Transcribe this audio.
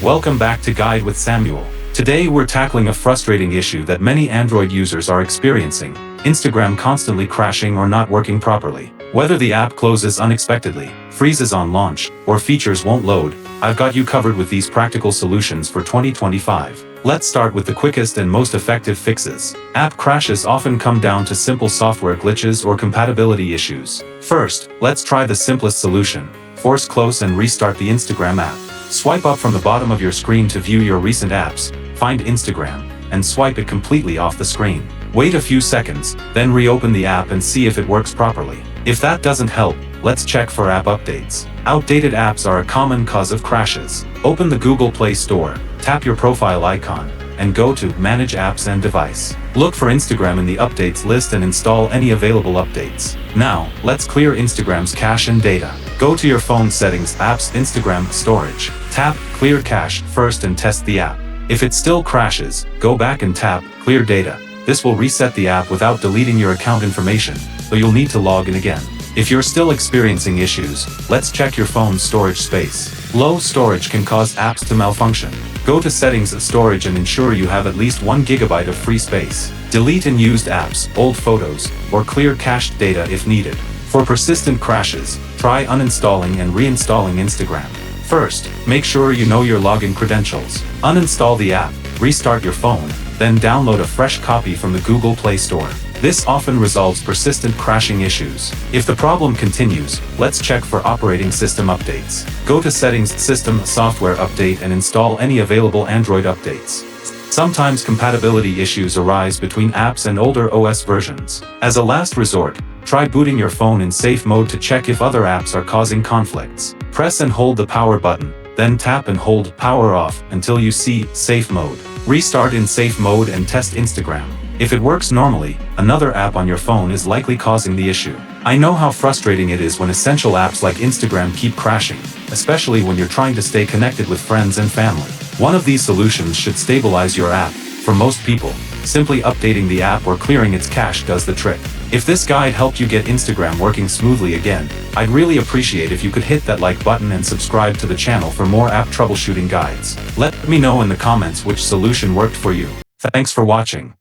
Welcome back to Guide with Samuel. Today we're tackling a frustrating issue that many Android users are experiencing: Instagram constantly crashing or not working properly. Whether the app closes unexpectedly, freezes on launch, or features won't load, I've got you covered with these practical solutions for 2025. Let's start with the quickest and most effective fixes. App crashes often come down to simple software glitches or compatibility issues. First, let's try the simplest solution: force close and restart the Instagram app. Swipe up from the bottom of your screen to view your recent apps, find Instagram, and swipe it completely off the screen. Wait a few seconds, then reopen the app and see if it works properly. If that doesn't help, let's check for app updates. Outdated apps are a common cause of crashes. Open the Google Play Store, tap your profile icon, and go to Manage Apps and Device. Look for Instagram in the updates list and install any available updates. Now, let's clear Instagram's cache and data. Go to your phone settings, apps, Instagram, storage. Tap Clear Cache first and test the app. If it still crashes, go back and tap Clear Data. This will reset the app without deleting your account information, though you'll need to log in again. If you're still experiencing issues, let's check your phone's storage space. Low storage can cause apps to malfunction. Go to Settings of Storage and ensure you have at least 1 GB of free space. Delete unused apps, old photos, or clear cached data if needed. For persistent crashes, try uninstalling and reinstalling Instagram. First, make sure you know your login credentials. Uninstall the app, restart your phone, then download a fresh copy from the Google Play Store. This often resolves persistent crashing issues. If the problem continues, let's check for operating system updates. Go to Settings, System, Software Update and install any available Android updates. Sometimes compatibility issues arise between apps and older OS versions. As a last resort, try booting your phone in safe mode to check if other apps are causing conflicts. Press and hold the power button, then tap and hold Power Off until you see Safe Mode. Restart in safe mode and test Instagram. If it works normally, another app on your phone is likely causing the issue. I know how frustrating it is when essential apps like Instagram keep crashing, especially when you're trying to stay connected with friends and family. One of these solutions should stabilize your app. For most people, simply updating the app or clearing its cache does the trick. If this guide helped you get Instagram working smoothly again, I'd really appreciate if you could hit that like button and subscribe to the channel for more app troubleshooting guides. Let me know in the comments which solution worked for you. Thanks for watching.